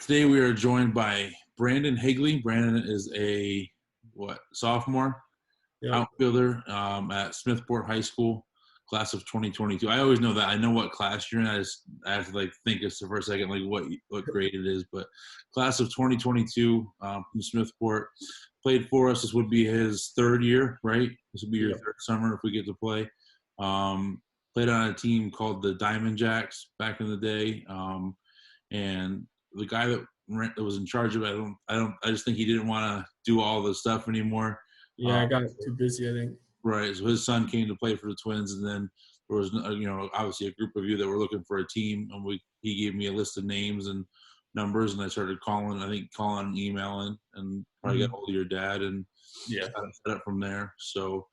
Today we are joined by Brandon Higley. Brandon is a sophomore Yep. outfielder at Smethport High School, class of 2022. I always know that. I know what class you're in. I have to think of for a second what grade it is. But class of 2022 from Smethport, played for us. This would be his third year, right? This would be your third summer if we get to play. Played on a team called the Diamond Jacks back in the day, and the guy that was in charge of it, I just think he didn't want to do all the stuff animore. Yeah, I got too busy, I think. Right. So his son came to play for the Twins, and then there was, obviously a group of you that were looking for a team, and he gave me a list of names and numbers, and I started calling, and emailing, and probably got hold of your dad, and set up from there. So,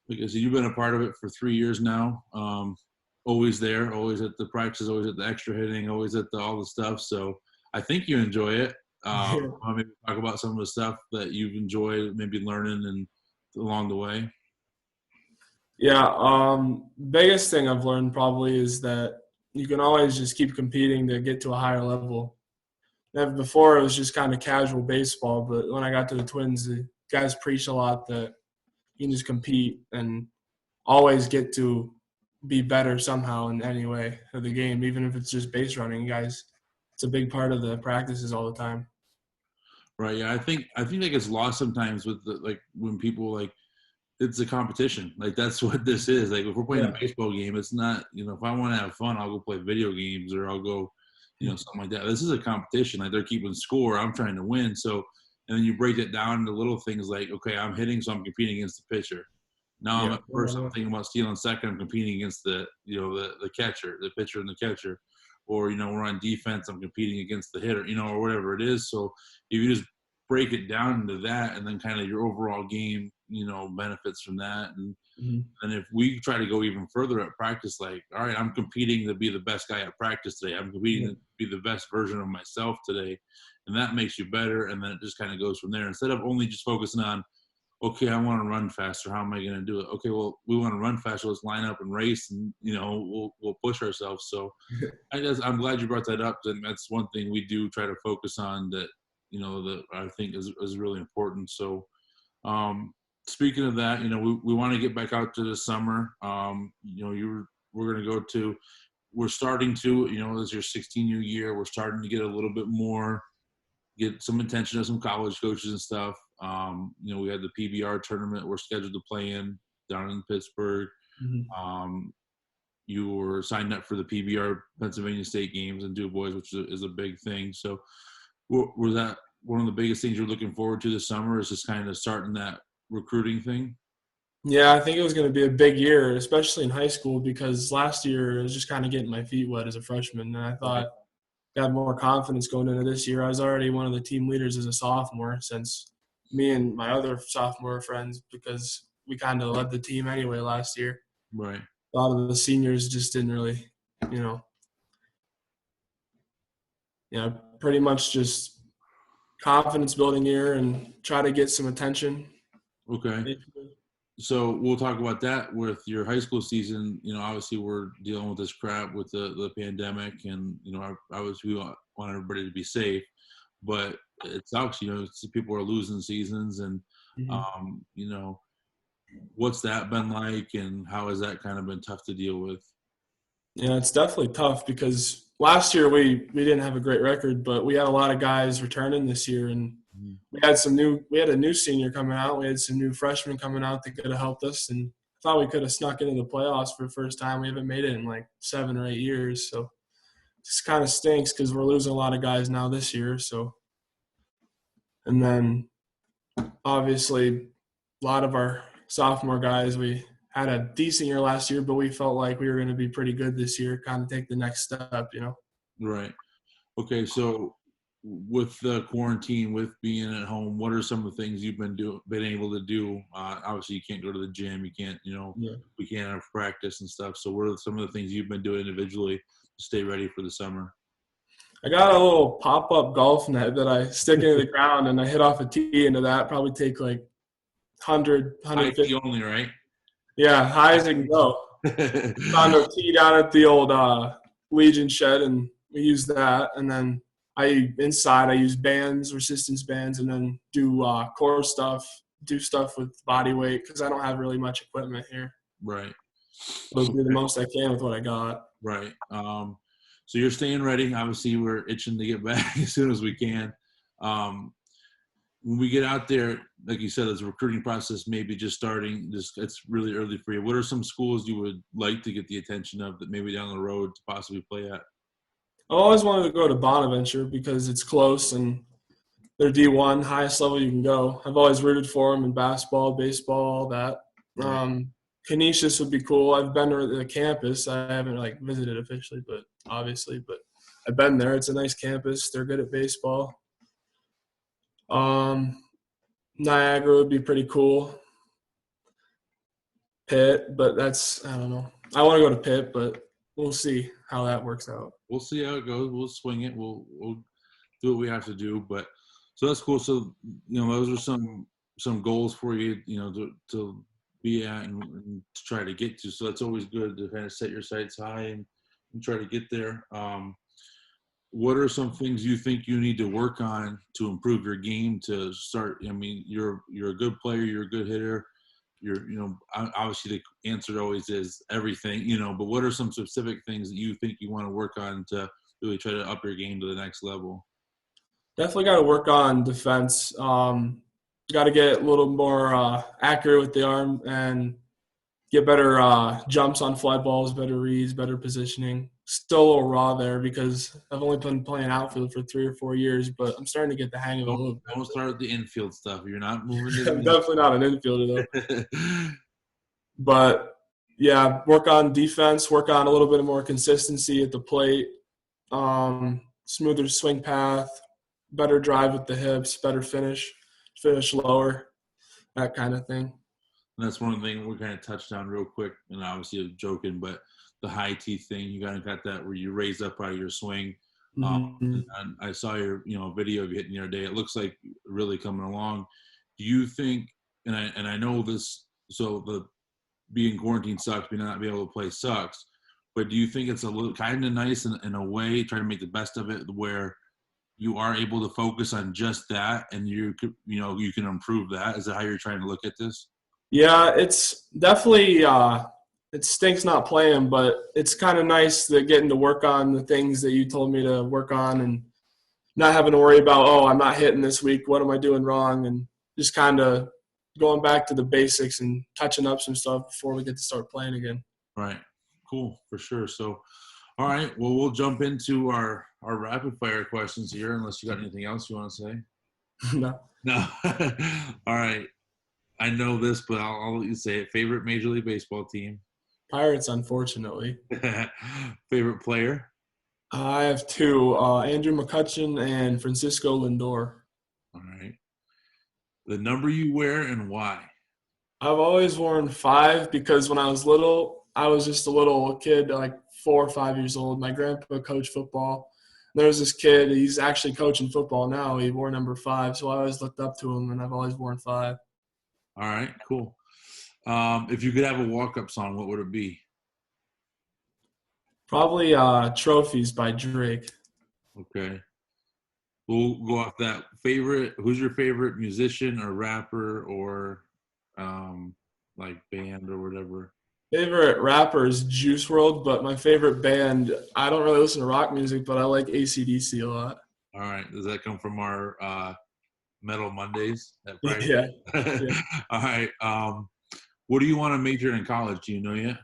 because you've been a part of it for 3 years now, always there, always at the practices, always at the extra hitting, always at all the stuff. So I think you enjoy it. Maybe talk about some of the stuff that you've enjoyed, maybe learning and along the way. Yeah, biggest thing I've learned probably is that you can always just keep competing to get to a higher level. Before it was just kind of casual baseball, but when I got to the Twins, the guys preach a lot that you can just compete and always get to be better somehow in any way of the game, even if it's just base running. Guys, it's a big part of the practices all the time. Right. Yeah. I think that gets lost sometimes with when people it's a competition. That's what this is. If we're playing a baseball game, it's not, if I want to have fun, I'll go play video games or I'll go, something like that. This is a competition. They're keeping score. I'm trying to win. So, and then you break it down into little things okay, I'm hitting, so I'm competing against the pitcher. Now I'm at first, I'm thinking about stealing second, I'm competing against the catcher, the pitcher and the catcher. Or, we're on defense, I'm competing against the hitter, or whatever it is. So if you just break it down into that, and then kind of your overall game, benefits from that. And and if we try to go even further at practice, all right, I'm competing to be the best guy at practice today. I'm competing to be the best version of myself today. And that makes you better. And then it just kind of goes from there. Instead of only just focusing on, okay, I want to run faster. How am I going to do it? Okay, well, we want to run faster. Let's line up and race, and we'll push ourselves. So, I'm glad you brought that up. And that's one thing we do try to focus on that that I think is really important. So, speaking of that, we want to get back out to the summer. We're going to go to. We're starting to, this is your 16U year. We're starting to get a little bit more. Get some attention of some college coaches and stuff. We had the PBR tournament we're scheduled to play in down in Pittsburgh. You were signed up for the PBR Pennsylvania State games in Du Bois, which is a big thing. So was that one of the biggest things you're looking forward to this summer, is just kind of starting that recruiting thing? Yeah, I think it was going to be a big year, especially in high school, because last year I was just kind of getting my feet wet as a freshman. And I thought I had more confidence going into this year. I was already one of the team leaders as a sophomore, since me and my other sophomore friends, because we kind of led the team anyway last year. Right. A lot of the seniors just didn't really, pretty much just confidence building year and try to get some attention. Okay. So we'll talk about that with your high school season. Obviously we're dealing with this crap with the pandemic, and we want everybody to be safe, but it sucks. People are losing seasons, and what's that been like, and how has that kind of been tough to deal with? Yeah, it's definitely tough, because last year we didn't have a great record, but we had a lot of guys returning this year, and we had a new senior coming out. We had some new freshmen coming out that could have helped us, and I thought we could have snuck into the playoffs for the first time. We haven't made it in 7 or 8 years, so it just kind of stinks because we're losing a lot of guys now this year. So, and then obviously a lot of our sophomore guys, we had a decent year last year, but we felt like we were going to be pretty good this year, kind of take the next step, Right. Okay, so with the quarantine, with being at home, what are some of the things you've been able to do? Obviously, you can't go to the gym. You can't, we can't have practice and stuff. So what are some of the things you've been doing individually to stay ready for the summer? I got a little pop-up golf net that I stick into the ground, and I hit off a tee into that. Probably take 100, 150. High tee only, right? Yeah, high as it can go. Found a tee down at the old Legion shed, and we used that. And then Inside I use bands, resistance bands, and then do core stuff, do stuff with body weight because I don't have really much equipment here. Right. So do the most I can with what I got. Right. So you're staying ready. Obviously, we're itching to get back as soon as we can. When we get out there, like you said, as a recruiting process maybe just starting, it's really early for you. What are some schools you would like to get the attention of that maybe down the road to possibly play at? I always wanted to go to Bonaventure because it's close and they're D1, highest level you can go. I've always rooted for them in basketball, baseball, all that. Canisius would be cool. I've been to the campus. I haven't visited officially, but I've been there. It's a nice campus. They're good at baseball. Niagara would be pretty cool. Pitt, but I don't know. I want to go to Pitt, but we'll see how that works out. We'll see how it goes. We'll swing it. We'll do what we have to do. But so that's cool. So those are some goals for you, to be at and to try to get to. So that's always good to kind of set your sights high and try to get there. What are some things you think you need to work on to improve your game to start? I mean, you're a good player. You're a good hitter. Obviously the answer always is everything, but what are some specific things that you think you want to work on to really try to up your game to the next level? Definitely got to work on defense. Got to get a little more accurate with the arm and get better jumps on fly balls, better reads, better positioning. Still a little raw there because I've only been playing outfield for 3 or 4 years, but I'm starting to get the hang of it a little bit. Don't start with the infield stuff. You're not moving. I'm definitely not an infielder though. But yeah, work on defense, work on a little bit more consistency at the plate, smoother swing path, better drive with the hips, better finish lower, that kind of thing. And that's one thing we kind of touched on real quick, and obviously I'm joking, but the high T thing, you kind of got that where you raise up out of your swing. And I saw your video of you hitting the other day. It looks like really coming along. Do you think, and I know this, so the being quarantined sucks, being not being able to play sucks, but do you think it's a little kind of nice in a way, try to make the best of it where you are able to focus on just that and you can improve that? Is that how you're trying to look at this? Yeah, it's definitely it stinks not playing, but it's kind of nice that getting to work on the things that you told me to work on and not having to worry about, I'm not hitting this week. What am I doing wrong? And just kind of going back to the basics and touching up some stuff before we get to start playing again. Right. Cool. For sure. So, all right. Well, we'll jump into our rapid fire questions here, unless you got anything else you want to say. No. All right. I know this, but I'll let you say it. Favorite Major League Baseball team? Pirates, unfortunately. Favorite player? I have 2, Andrew McCutchen and Francisco Lindor. All right. The number you wear and why? I've always worn 5 because when I was little, I was just a little kid, like 4 or 5 years old. My grandpa coached football. There was this kid, he's actually coaching football now. He wore number 5, so I always looked up to him, and I've always worn 5. All right, cool. If you could have a walk-up song, what would it be? Probably Trophies by Drake. Okay. We'll go off that. Who's your favorite musician or rapper or band or whatever? Favorite rapper is Juice WRLD, but my favorite band, I don't really listen to rock music, but I like AC/DC a lot. All right. Does that come from our Metal Mondays? Yeah. All right. What do you want to major in college? Do you know yet?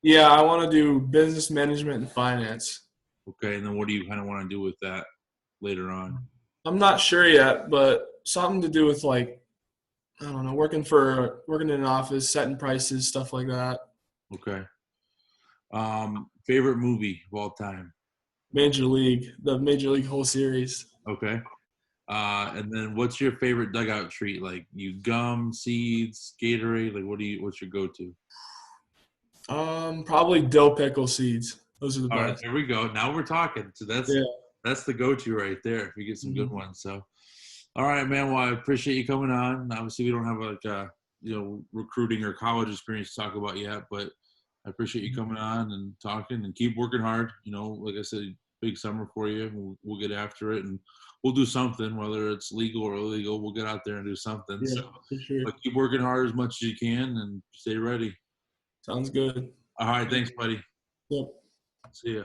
Yeah, I want to do business management and finance. Okay. And then what do you kind of want to do with that later on? I'm not sure yet, but something to do with I don't know, working in an office, setting prices, stuff like that. Okay. Favorite movie of all time? The Major League whole series. Okay. And then what's your favorite dugout treat? Like you gum, seeds, Gatorade? Like what's your go-to? Probably dill pickle seeds. Those are the best. All right, there we go. Now we're talking. So that's the go-to right there if you get some good ones. So, all right, man. Well, I appreciate you coming on. Obviously, we don't have recruiting or college experience to talk about yet, but I appreciate you coming on and talking and keep working hard. Like I said, big summer for you. We'll get after it, and we'll do something, whether it's legal or illegal. We'll get out there and do something. Yeah, So, for sure. but keep working hard as much as you can and stay ready. Sounds good. All right, thanks, buddy. Yep. See ya.